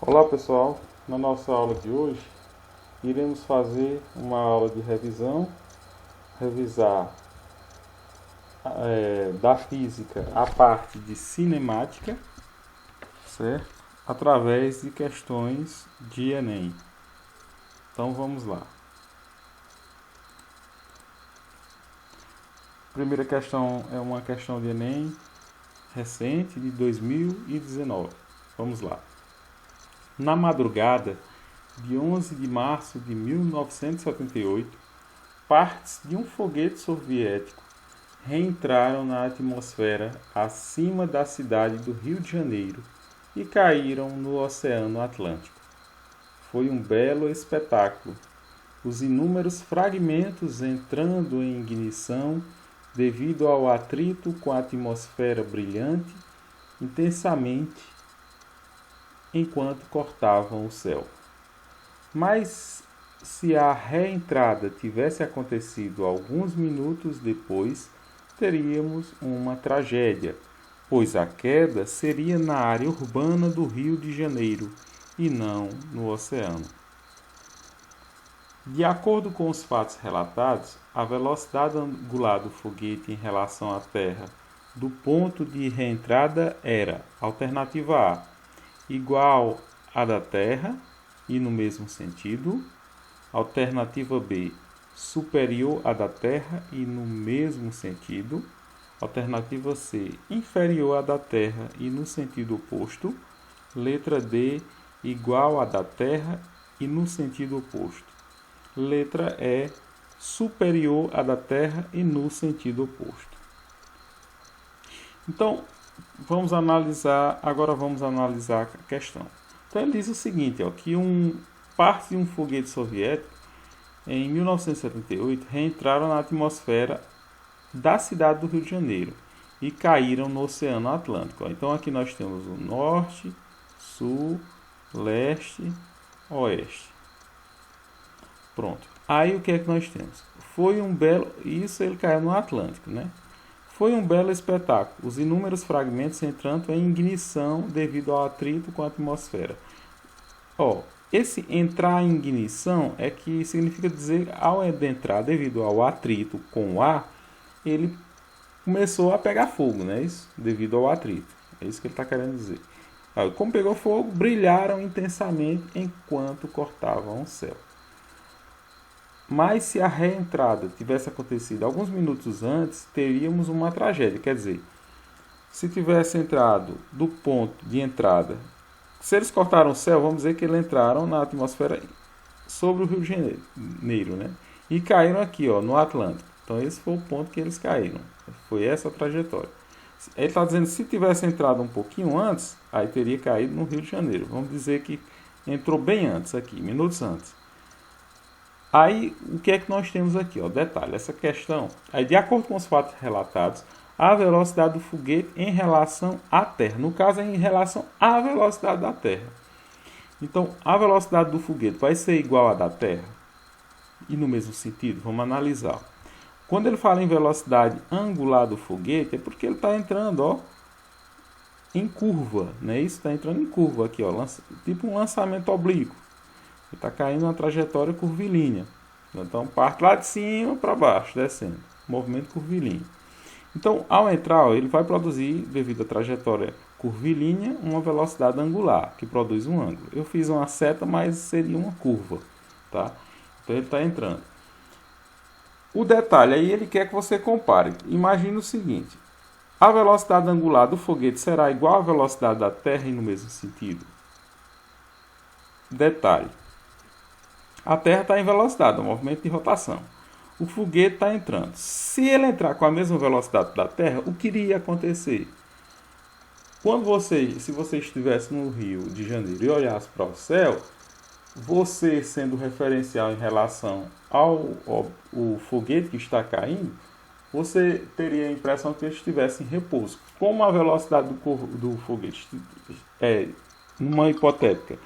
Olá pessoal, na nossa aula de hoje iremos fazer uma aula de revisar da física a parte de cinemática, certo? Através de questões de Enem. Então vamos lá. A primeira questão é uma questão de Enem recente de 2019. Vamos lá. Na madrugada de 11 de março de 1978, partes de um foguete soviético reentraram na atmosfera acima da cidade do Rio de Janeiro e caíram no Oceano Atlântico. Foi um belo espetáculo. Os inúmeros fragmentos entrando em ignição devido ao atrito com a atmosfera brilhante intensamente enquanto cortavam o céu. Mas se a reentrada tivesse acontecido alguns minutos depois, teríamos uma tragédia, pois a queda seria na área urbana do Rio de Janeiro e não no oceano. De acordo com os fatos relatados, a velocidade angular do foguete em relação à Terra do ponto de reentrada era: alternativa A, igual à da Terra e no mesmo sentido; alternativa B, superior à da Terra e no mesmo sentido; alternativa C, inferior à da Terra e no sentido oposto; letra D, igual à da Terra e no sentido oposto; letra E, superior à da Terra e no sentido oposto. Então, agora vamos analisar a questão. Então ele diz o seguinte, que parte de um foguete soviético em 1978 reentraram na atmosfera da cidade do Rio de Janeiro e caíram no Oceano Atlântico. Então aqui nós temos o norte, sul, leste, oeste. Pronto. Aí o que é que nós temos? Isso ele caiu no Atlântico, né? Foi um belo espetáculo, os inúmeros fragmentos entrando em ignição devido ao atrito com a atmosfera. Esse entrar em ignição é que significa dizer, ao adentrar devido ao atrito com o ar, ele começou a pegar fogo, né? Isso, devido ao atrito. É isso que ele está querendo dizer. Como pegou fogo, brilharam intensamente enquanto cortavam o céu. Mas se a reentrada tivesse acontecido alguns minutos antes, teríamos uma tragédia. Quer dizer, se tivesse entrado do ponto de entrada, se eles cortaram o céu, vamos dizer que eles entraram na atmosfera sobre o Rio de Janeiro, né? E caíram aqui, no Atlântico. Então esse foi o ponto que eles caíram. Foi essa a trajetória. Ele está dizendo que se tivesse entrado um pouquinho antes, aí teria caído no Rio de Janeiro. Vamos dizer que entrou bem antes aqui, minutos antes. Aí, o que é que nós temos aqui? Detalhe, essa questão. Aí, de acordo com os fatos relatados, a velocidade do foguete em relação à Terra. No caso, é em relação à velocidade da Terra. Então, a velocidade do foguete vai ser igual à da Terra? E no mesmo sentido, vamos analisar. Quando ele fala em velocidade angular do foguete, é porque ele está entrando em curva. Né? Isso está entrando em curva aqui, tipo um lançamento oblíquo. Ele está caindo uma trajetória curvilínea. Então, parte lá de cima para baixo, descendo. Movimento curvilíneo. Então, ao entrar, ele vai produzir, devido à trajetória curvilínea, uma velocidade angular, que produz um ângulo. Eu fiz uma seta, mas seria uma curva. Tá? Então, ele está entrando. O detalhe aí, ele quer que você compare. Imagine o seguinte. A velocidade angular do foguete será igual à velocidade da Terra e no mesmo sentido? Detalhe. A Terra está em velocidade, um movimento de rotação. O foguete está entrando. Se ele entrar com a mesma velocidade da Terra, o que iria acontecer? Se você estivesse no Rio de Janeiro e olhasse para o céu, você sendo referencial em relação ao foguete que está caindo, você teria a impressão que ele estivesse em repouso. Como a velocidade do foguete numa hipotética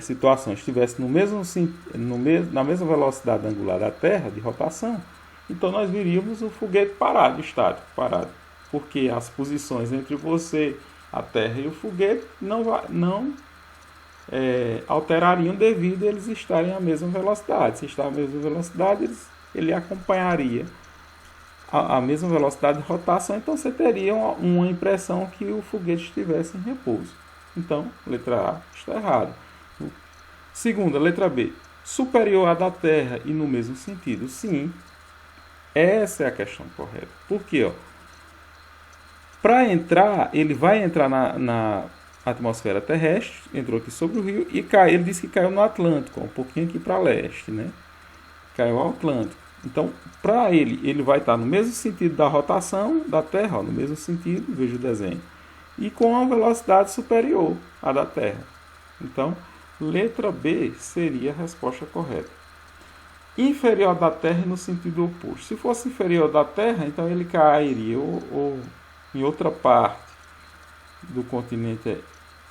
situação estivesse na mesma velocidade angular da Terra, de rotação, então nós viríamos o foguete parado, estático, parado. Porque as posições entre você, a Terra e o foguete não alterariam devido a eles estarem à mesma velocidade. Se está à mesma velocidade, ele acompanharia a mesma velocidade de rotação, então você teria uma impressão que o foguete estivesse em repouso. Então, letra A está errado. Segunda, letra B, superior à da Terra e no mesmo sentido. Sim, essa é a questão correta. Por quê? Para entrar, ele vai entrar na atmosfera terrestre, entrou aqui sobre o rio e cai. Ele disse que caiu no Atlântico, um pouquinho aqui para leste, né? Caiu ao Atlântico. Então, para ele vai estar no mesmo sentido da rotação da Terra, no mesmo sentido, veja o desenho, e com uma velocidade superior à da Terra. Então, letra B seria a resposta correta. Inferior da Terra no sentido oposto. Se fosse inferior da Terra, então ele cairia ou em outra parte do continente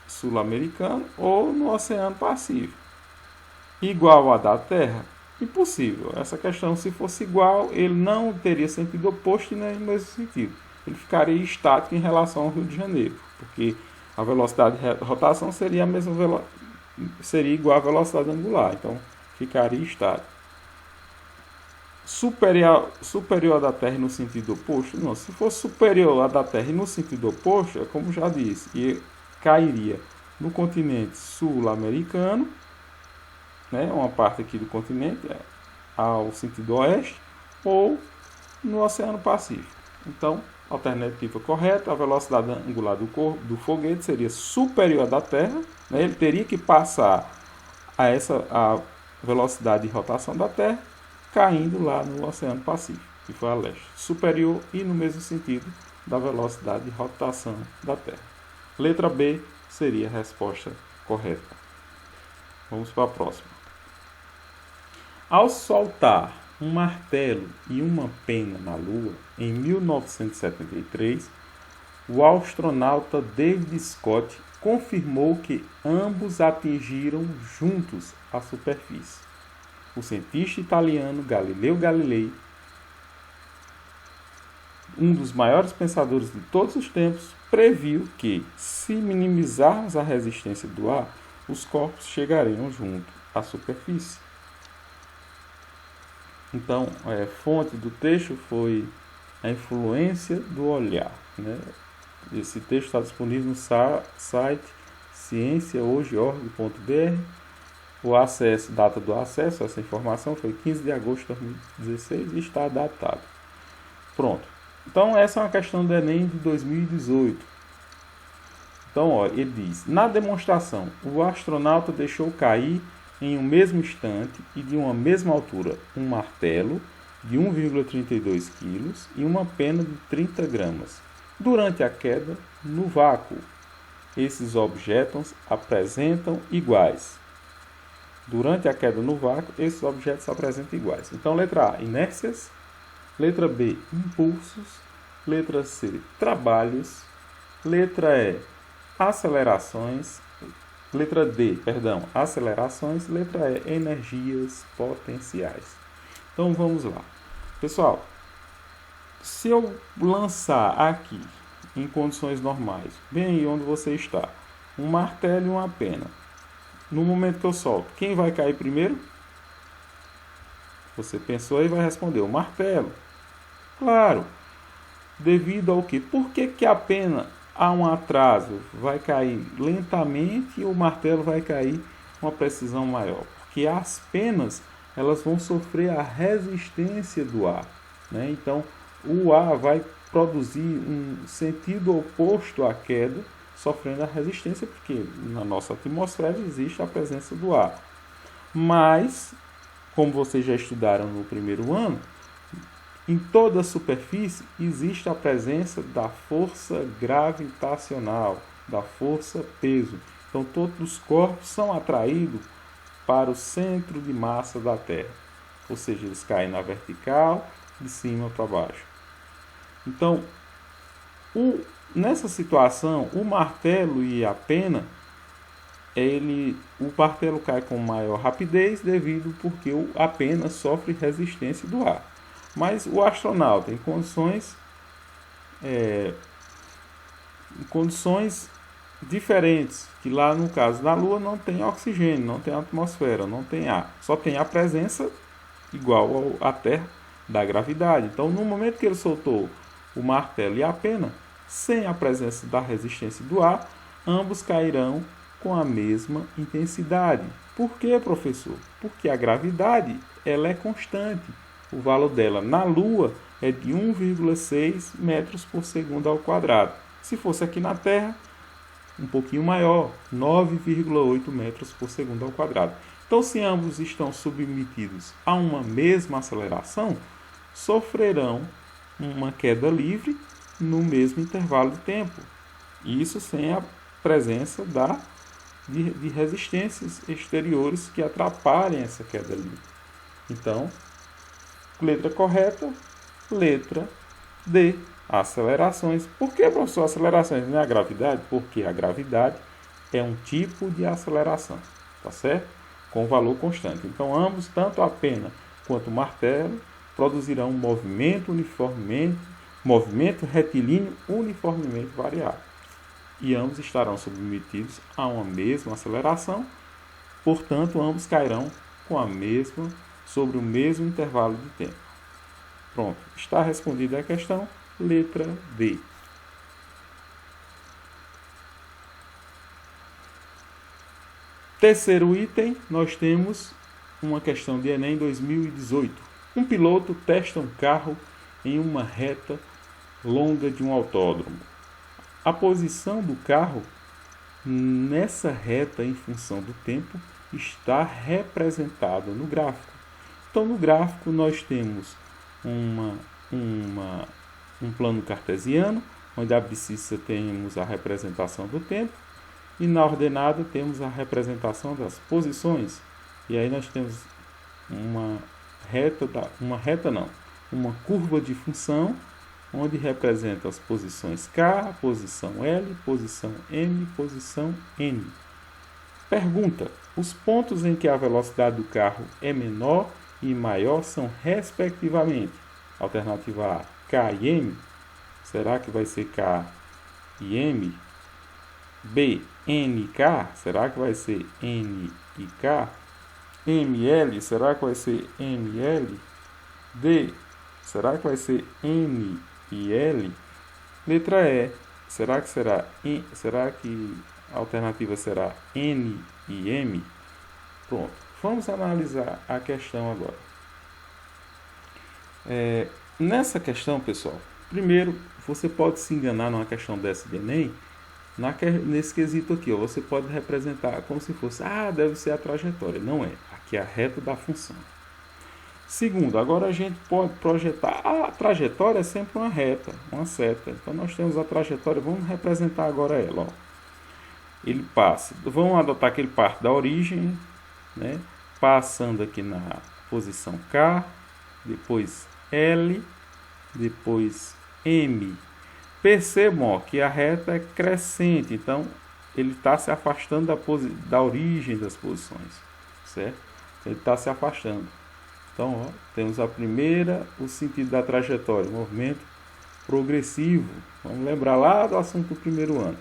sul-americano ou no Oceano Pacífico. Igual à da Terra? Impossível. Essa questão, se fosse igual, ele não teria sentido oposto e nem no mesmo sentido. Ele ficaria estático em relação ao Rio de Janeiro, porque a velocidade de rotação seria a mesma seria igual à velocidade angular, então ficaria estático. Superior à da Terra no sentido oposto? Não, se fosse superior à da Terra no sentido oposto, é como já disse, e cairia no continente sul-americano, né, uma parte aqui do continente ao sentido oeste, ou no Oceano Pacífico. Então, alternativa correta, a velocidade angular do foguete seria superior à da Terra, né, ele teria que passar a velocidade de rotação da Terra, caindo lá no Oceano Pacífico, que foi a leste, superior e no mesmo sentido da velocidade de rotação da Terra. Letra B seria a resposta correta. Vamos para a próxima. Ao soltar um martelo e uma pena na Lua, em 1973, o astronauta David Scott confirmou que ambos atingiram juntos a superfície. O cientista italiano Galileo Galilei, um dos maiores pensadores de todos os tempos, previu que, se minimizarmos a resistência do ar, os corpos chegariam junto à superfície. Então, a fonte do texto foi a influência do olhar, né? Esse texto está disponível no site cienciahoje.org.br. O acesso, data do acesso a essa informação foi 15 de agosto de 2016 e está datado. Pronto. Então, essa é uma questão do Enem de 2018. Então, ele diz: na demonstração, o astronauta deixou cair em um mesmo instante e de uma mesma altura um martelo de 1,32 kg e uma pena de 30 gramas. Durante a queda, no vácuo, esses objetos apresentam iguais. Durante a queda no vácuo, esses objetos se apresentam iguais. Então, letra A, inércias. Letra B, impulsos. Letra C, trabalhos. Letra E, acelerações. Letra D, acelerações. Letra E, energias potenciais. Então, vamos lá. Pessoal, se eu lançar aqui, em condições normais, bem aí onde você está, um martelo e uma pena, no momento que eu solto, quem vai cair primeiro? Você pensou e vai responder: o martelo. Claro. Devido ao quê? Por que a pena há um atraso? Vai cair lentamente e o martelo vai cair com uma precisão maior. Porque as penas, elas vão sofrer a resistência do ar, né? Então, o ar vai produzir um sentido oposto à queda, sofrendo a resistência, porque na nossa atmosfera existe a presença do ar. Mas, como vocês já estudaram no primeiro ano, em toda a superfície existe a presença da força gravitacional, da força peso. Então, todos os corpos são atraídos para o centro de massa da Terra. Ou seja, eles caem na vertical, de cima para baixo. Então, nessa situação, o martelo e a pena, o martelo cai com maior rapidez devido porque a pena sofre resistência do ar. Mas o astronauta, em condições diferentes, que lá no caso da Lua não tem oxigênio, não tem atmosfera, não tem ar, só tem a presença igual à Terra da gravidade. Então, no momento que ele soltou o martelo e a pena, sem a presença da resistência do ar, ambos cairão com a mesma intensidade. Por quê, professor? Porque a gravidade ela é constante. O valor dela na Lua é de 1,6 metros por segundo ao quadrado. Se fosse aqui na Terra, um pouquinho maior, 9,8 metros por segundo ao quadrado. Então, se ambos estão submetidos a uma mesma aceleração, sofrerão uma queda livre no mesmo intervalo de tempo. Isso sem a presença de resistências exteriores que atrapalhem essa queda livre. Então, letra correta, letra D. Acelerações. Por que, professor, acelerações? Não é a gravidade? Porque a gravidade é um tipo de aceleração, tá certo? Com valor constante. Então, ambos, tanto a pena quanto o martelo, produzirão um movimento retilíneo uniformemente variável. E ambos estarão submetidos a uma mesma aceleração, portanto, ambos cairão sobre o mesmo intervalo de tempo. Pronto, está respondida a questão, letra D. Terceiro item, nós temos uma questão de Enem 2018. Um piloto testa um carro em uma reta longa de um autódromo. A posição do carro nessa reta em função do tempo está representada no gráfico. Então, no gráfico nós temos um plano cartesiano, onde a abscissa temos a representação do tempo e na ordenada temos a representação das posições. E aí nós temos uma curva de função, onde representa as posições K, posição L, posição M, posição N. Pergunta: os pontos em que a velocidade do carro é menor e maior são respectivamente alternativa A, K e M. Será que vai ser K e M? B, N e K. Será que vai ser N e K? ML. Será que vai ser ML? D, será que vai ser N e L? Letra E. Será que a alternativa será N e M? Pronto. Vamos analisar a questão agora. Nessa questão, pessoal, primeiro, você pode se enganar numa questão dessa de Enem, nesse quesito aqui, ó, você pode representar como se fosse, deve ser a trajetória. Não é. Aqui é a reta da função. Segundo, agora a gente pode projetar, a trajetória é sempre uma reta, uma seta. Então, nós temos a trajetória, vamos representar agora ela. Ó. Ele passa, vamos adotar que ele parte da origem, né, passando aqui na posição K, depois L, depois M. Percebam que a reta é crescente, então ele está se afastando da origem das posições, certo? Ele está se afastando. Então, temos a primeira, o sentido da trajetória, movimento progressivo. Vamos lembrar lá do assunto do primeiro ano.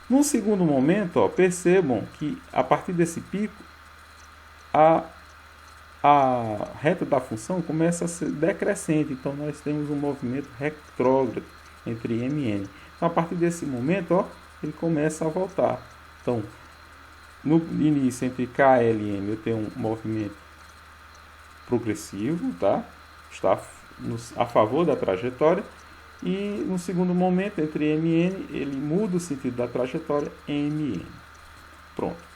No segundo momento, percebam que a partir desse pico, a reta da função começa a ser decrescente. Então, nós temos um movimento retrógrado entre M e N. Então, a partir desse momento, ele começa a voltar. Então, no início, entre K, L e M, eu tenho um movimento progressivo, tá? Está a favor da trajetória. E no segundo momento, entre M e N, ele muda o sentido da trajetória M e N. Pronto.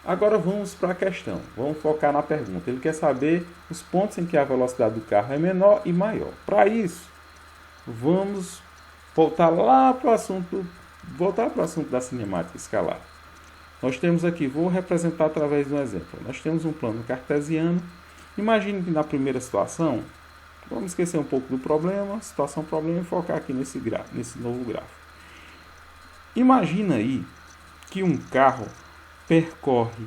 Agora vamos para a questão. Vamos focar na pergunta. Ele quer saber os pontos em que a velocidade do carro é menor e maior. Para isso, vamos voltar para o assunto da cinemática escalar. Nós temos aqui, vou representar através de um exemplo. Nós temos um plano cartesiano. Imagine que na primeira situação, vamos esquecer um pouco do problema, problema, e focar aqui nesse novo gráfico. Imagina aí que um carro percorre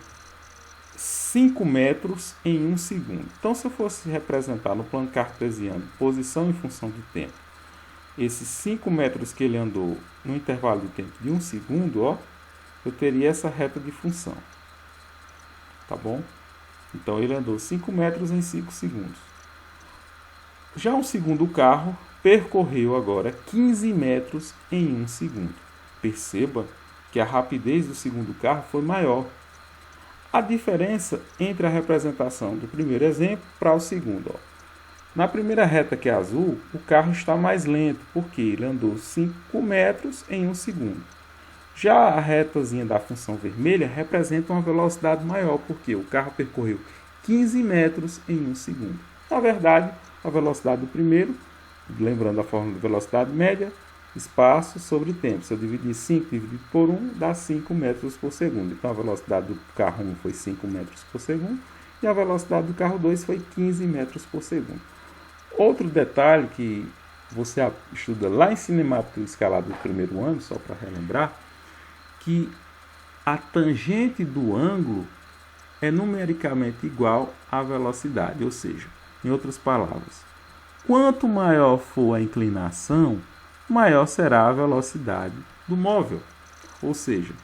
5 metros em 1 segundo. Então, se eu fosse representar no plano cartesiano posição em função do tempo, esses 5 metros que ele andou no intervalo de tempo de 1 segundo, eu teria essa reta de função. Tá bom? Então ele andou 5 metros em 5 segundos. Já o segundo carro percorreu agora 15 metros em 1 segundo. Perceba que a rapidez do segundo carro foi maior. A diferença entre a representação do primeiro exemplo para o segundo. Ó. Na primeira reta, que é azul, o carro está mais lento, porque ele andou 5 metros em 1 segundo. Já a retazinha da função vermelha representa uma velocidade maior, porque o carro percorreu 15 metros em 1 segundo. Na verdade, a velocidade do primeiro, lembrando a fórmula de velocidade média, espaço sobre tempo. Se eu dividir 5 dividido por 1, dá 5 metros por segundo. Então a velocidade do carro 1 foi 5 metros por segundo e a velocidade do carro 2 foi 15 metros por segundo. Outro detalhe que você estuda lá em cinemática escalada do primeiro ano, só para relembrar, que a tangente do ângulo é numericamente igual à velocidade, ou seja, em outras palavras, quanto maior for a inclinação, maior será a velocidade do móvel. Ou seja,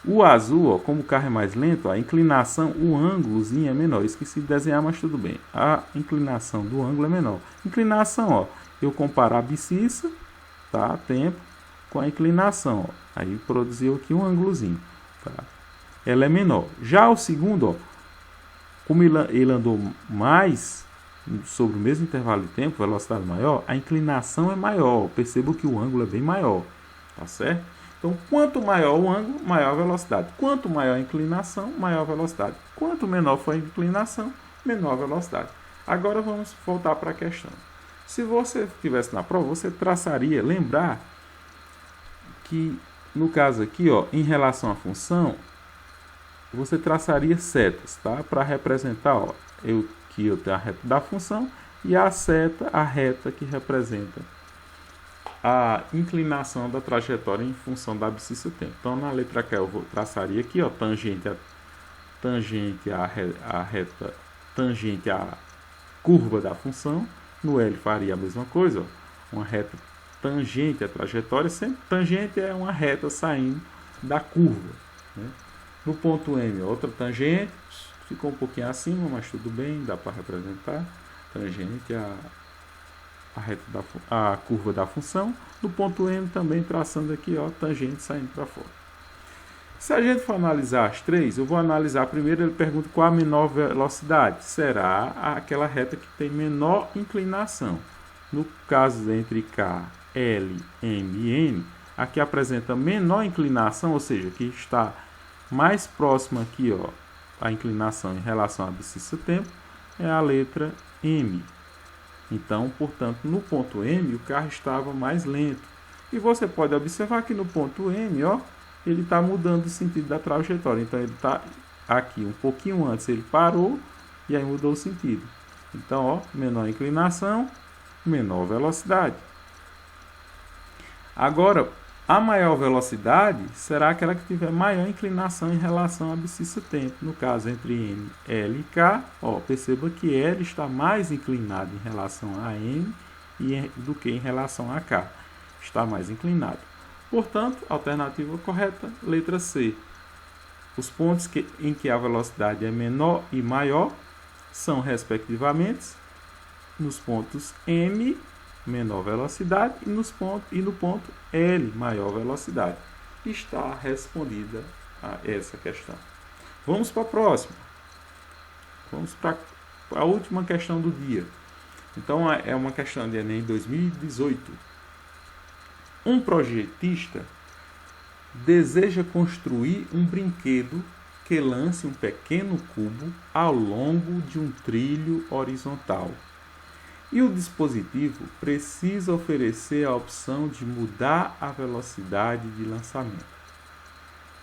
o azul, ó, como o carro é mais lento, a inclinação, o ângulozinho é menor. Esqueci de desenhar, mas tudo bem. A inclinação do ângulo é menor. Inclinação, ó, eu comparo a abscissa, tá, tempo, com a inclinação. Ó. Aí produziu aqui um ângulozinho. Tá? Ela é menor. Já o segundo, ó, como ele andou mais sobre o mesmo intervalo de tempo, velocidade maior, a inclinação é maior. Perceba que o ângulo é bem maior. Tá certo? Então, quanto maior o ângulo, maior a velocidade. Quanto maior a inclinação, maior a velocidade. Quanto menor for a inclinação, menor a velocidade. Agora vamos voltar para a questão. Se você estivesse na prova, você traçaria, lembrar que no caso aqui, ó, em relação à função, você traçaria setas, tá? Para representar, ó, eu tenho a reta da função e a seta, a reta que representa a inclinação da trajetória em função da abscissa tempo. Então, na letra K eu traçaria aqui, ó, tangente à curva da função. No L faria a mesma coisa, ó, uma reta tangente à trajetória. Sempre tangente é uma reta saindo da curva. Né? No ponto M, outra tangente, ficou um pouquinho acima, mas tudo bem, dá para representar. Tangente a curva da função. No ponto M também traçando aqui, ó, tangente saindo para fora. Se a gente for analisar as três, eu vou analisar primeiro, ele pergunta qual a menor velocidade. Será aquela reta que tem menor inclinação. No caso entre K, L, M e N, a que apresenta menor inclinação, ou seja, que está mais próxima aqui, ó, a inclinação em relação à abscissa tempo, é a letra M. Então, portanto, no ponto M, o carro estava mais lento. E você pode observar que no ponto M, ó, ele está mudando o sentido da trajetória. Então, ele está aqui um pouquinho antes, ele parou e aí mudou o sentido. Então, ó, menor inclinação, menor velocidade. Agora, a maior velocidade será aquela que tiver maior inclinação em relação à abscissa tempo. No caso, entre M, L e K, ó, perceba que L está mais inclinado em relação a M do que em relação a K. Está mais inclinado. Portanto, alternativa correta, letra C. Os pontos em que a velocidade é menor e maior são, respectivamente, nos pontos M, menor velocidade, e no ponto L, maior velocidade. Está respondida a essa questão. Vamos para a próxima. Vamos para a última questão do dia. Então, é uma questão de Enem 2018. Um projetista deseja construir um brinquedo que lance um pequeno cubo ao longo de um trilho horizontal. E o dispositivo precisa oferecer a opção de mudar a velocidade de lançamento.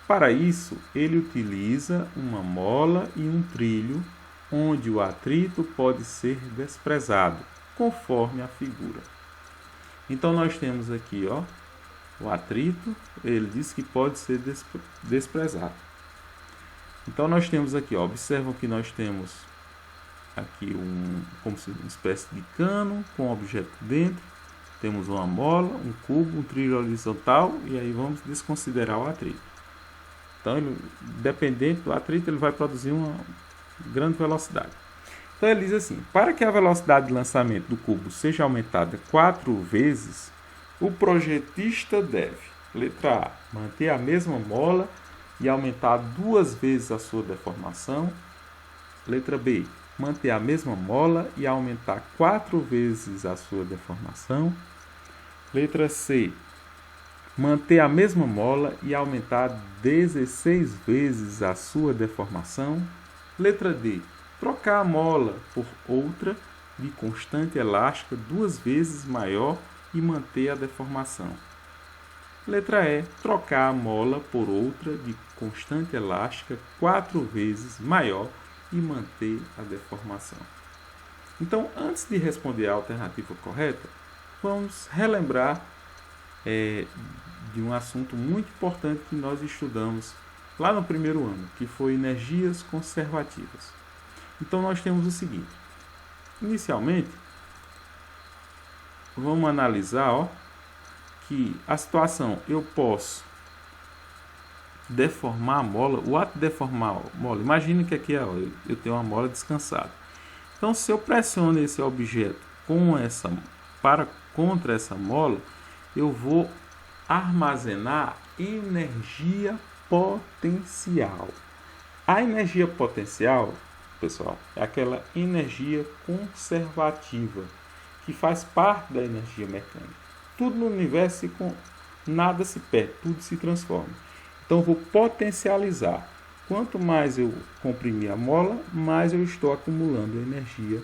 Para isso, ele utiliza uma mola e um trilho, onde o atrito pode ser desprezado, conforme a figura. Então, nós temos aqui, ó, o atrito, ele diz que pode ser desprezado. Então, nós temos aqui, ó, observam que nós temos aqui como se uma espécie de cano com objeto dentro. Temos uma mola, um cubo, um trilho horizontal e aí vamos desconsiderar o atrito. Então, dependente do atrito, ele vai produzir uma grande velocidade. Então, ele diz assim: para que a velocidade de lançamento do cubo seja aumentada 4 vezes, o projetista deve, letra A, manter a mesma mola e aumentar 2 vezes a sua deformação. Letra B, manter a mesma mola e aumentar 4 vezes a sua deformação. Letra C, manter a mesma mola e aumentar 16 vezes a sua deformação. Letra D, trocar a mola por outra de constante elástica 2 vezes maior e manter a deformação. Letra E, trocar a mola por outra de constante elástica 4 vezes maior e manter a deformação. Então, antes de responder a alternativa correta, vamos relembrar de um assunto muito importante que nós estudamos lá no primeiro ano, que foi energias conservativas. Então, nós temos o seguinte: inicialmente, vamos analisar que a situação, eu posso deformar a mola. O ato de deformar a mola, imagine que aqui eu tenho uma mola descansada. Então, se eu pressiono esse objeto contra essa mola, eu vou armazenar energia potencial. A energia potencial, pessoal, é aquela energia conservativa que faz parte da energia mecânica. Tudo no universo, nada se perde, tudo se transforma. Então, eu vou potencializar. Quanto mais eu comprimir a mola, mais eu estou acumulando energia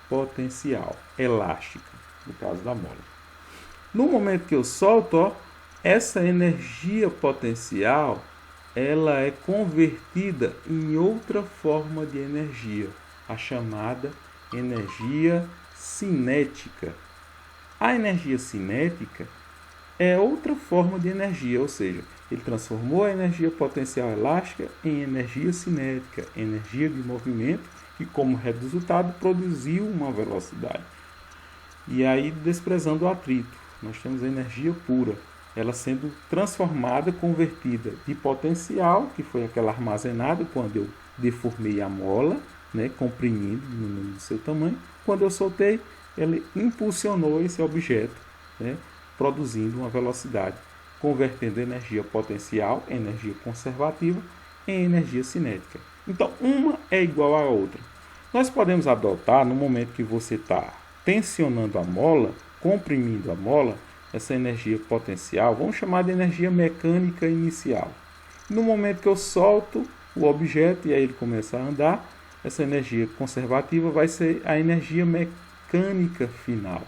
potencial, elástica, no caso da mola. No momento que eu solto, essa energia potencial, ela é convertida em outra forma de energia, a chamada energia cinética. A energia cinética é outra forma de energia, ou seja, ele transformou a energia potencial elástica em energia cinética, energia de movimento, que como resultado produziu uma velocidade. E aí, desprezando o atrito, nós temos a energia pura, ela sendo transformada, convertida de potencial, que foi aquela armazenada quando eu deformei a mola, comprimindo no seu tamanho. Quando eu soltei, ele impulsionou esse objeto, produzindo uma velocidade, convertendo energia potencial, energia conservativa, em energia cinética. Então, uma é igual à outra. Nós podemos adotar, no momento que você está tensionando a mola, comprimindo a mola, essa energia potencial, vamos chamar de energia mecânica inicial. No momento que eu solto o objeto e aí ele começa a andar, essa energia conservativa vai ser a energia mecânica final.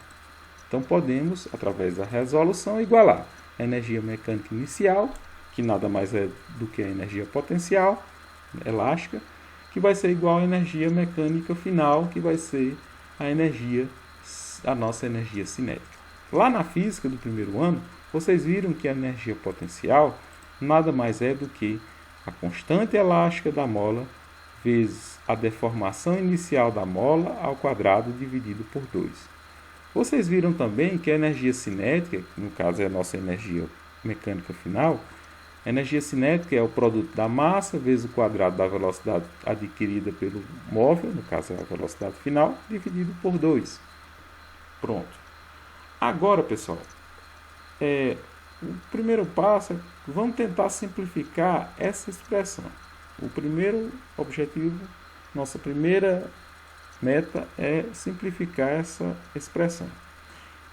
Então podemos, através da resolução, igualar a energia mecânica inicial, que nada mais é do que a energia potencial elástica, que vai ser igual à energia mecânica final, que vai ser a nossa energia cinética. Lá na física do primeiro ano, vocês viram que a energia potencial nada mais é do que a constante elástica da mola vezes a deformação inicial da mola ao quadrado dividido por 2. Vocês viram também que a energia cinética, que no caso é a nossa energia mecânica final, a energia cinética é o produto da massa vezes o quadrado da velocidade adquirida pelo móvel, no caso é a velocidade final, dividido por 2. Pronto. Agora, pessoal, o primeiro passo é vamos tentar simplificar essa expressão. O primeiro objetivo, nossa primeira meta é simplificar essa expressão.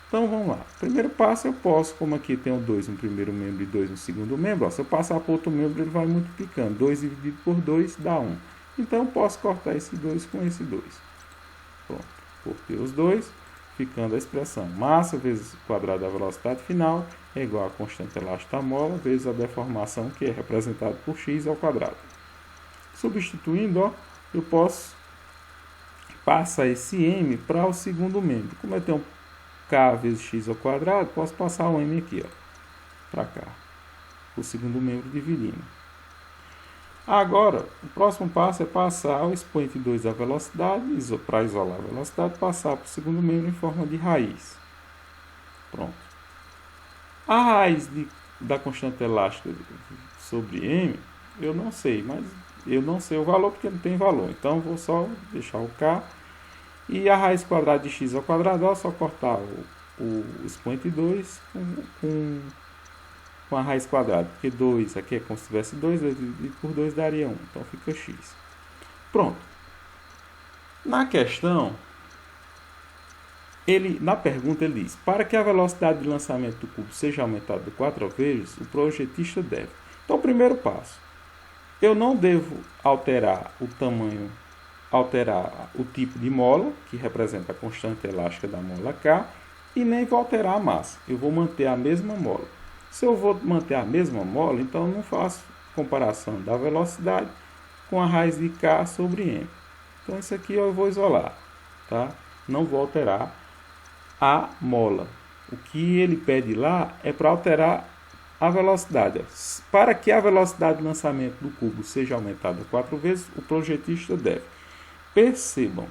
Então vamos lá. Primeiro passo eu posso, como aqui tem 2 no primeiro membro e 2 no segundo membro, se eu passar para outro membro ele vai multiplicando. 2 dividido por 2 dá 1. Então eu posso cortar esse 2 com esse 2. Pronto. Cortei os dois, ficando a expressão massa vezes o quadrado da velocidade final é igual a constante elástica da mola vezes a deformação, que é representada por x ao quadrado. Substituindo, eu posso passar esse m para o segundo membro. Como eu tenho k vezes x ao quadrado, posso passar o m aqui, para cá. O segundo membro dividindo. Agora, o próximo passo é passar o expoente 2 da velocidade, para isolar a velocidade, passar para o segundo membro em forma de raiz. Pronto. A raiz da constante elástica sobre m, eu não sei, mas eu não sei o valor porque não tem valor. Então eu vou só deixar o K. E a raiz quadrada de x ao quadrado, é só cortar o expoente 2 com a raiz quadrada. Porque 2 aqui é como se tivesse 2, dividido por 2 daria 1. Então fica x. Pronto. Na questão, na pergunta ele diz: para que a velocidade de lançamento do cubo seja aumentada 4 vezes, o projetista deve. Então, o primeiro passo, eu não devo alterar o tamanho, alterar o tipo de mola, que representa a constante elástica da mola K, e nem vou alterar a massa. Eu vou manter a mesma mola. Se eu vou manter a mesma mola, então eu não faço comparação da velocidade com a raiz de K sobre M. Então, isso aqui eu vou isolar, tá? Não vou alterar a mola. O que ele pede lá é para alterar a velocidade. Para que a velocidade de lançamento do cubo seja aumentada 4 vezes, o projetista deve. Percebam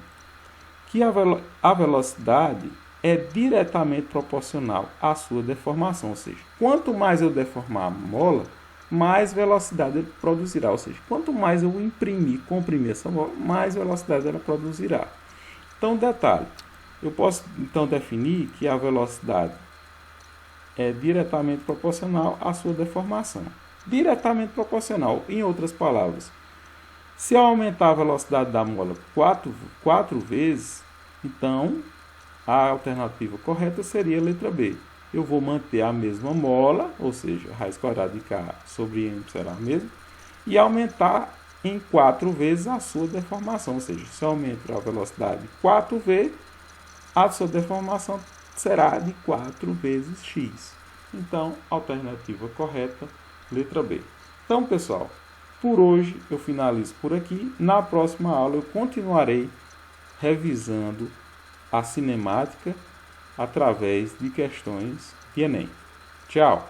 que a velocidade é diretamente proporcional à sua deformação. Ou seja, quanto mais eu deformar a mola, mais velocidade ele produzirá. Ou seja, quanto mais eu comprimir essa mola, mais velocidade ela produzirá. Então, detalhe. Eu posso, então, definir que a velocidade é diretamente proporcional à sua deformação. Diretamente proporcional, em outras palavras. Se eu aumentar a velocidade da mola 4 vezes, então a alternativa correta seria a letra B. Eu vou manter a mesma mola, ou seja, a raiz quadrada de K sobre M será a mesma, e aumentar em 4 vezes a sua deformação. Ou seja, se eu aumento a velocidade 4 vezes, a sua deformação será de 4 vezes x. Então, alternativa correta, letra B. Então, pessoal, por hoje eu finalizo por aqui. Na próxima aula eu continuarei revisando a cinemática através de questões de Enem. Tchau!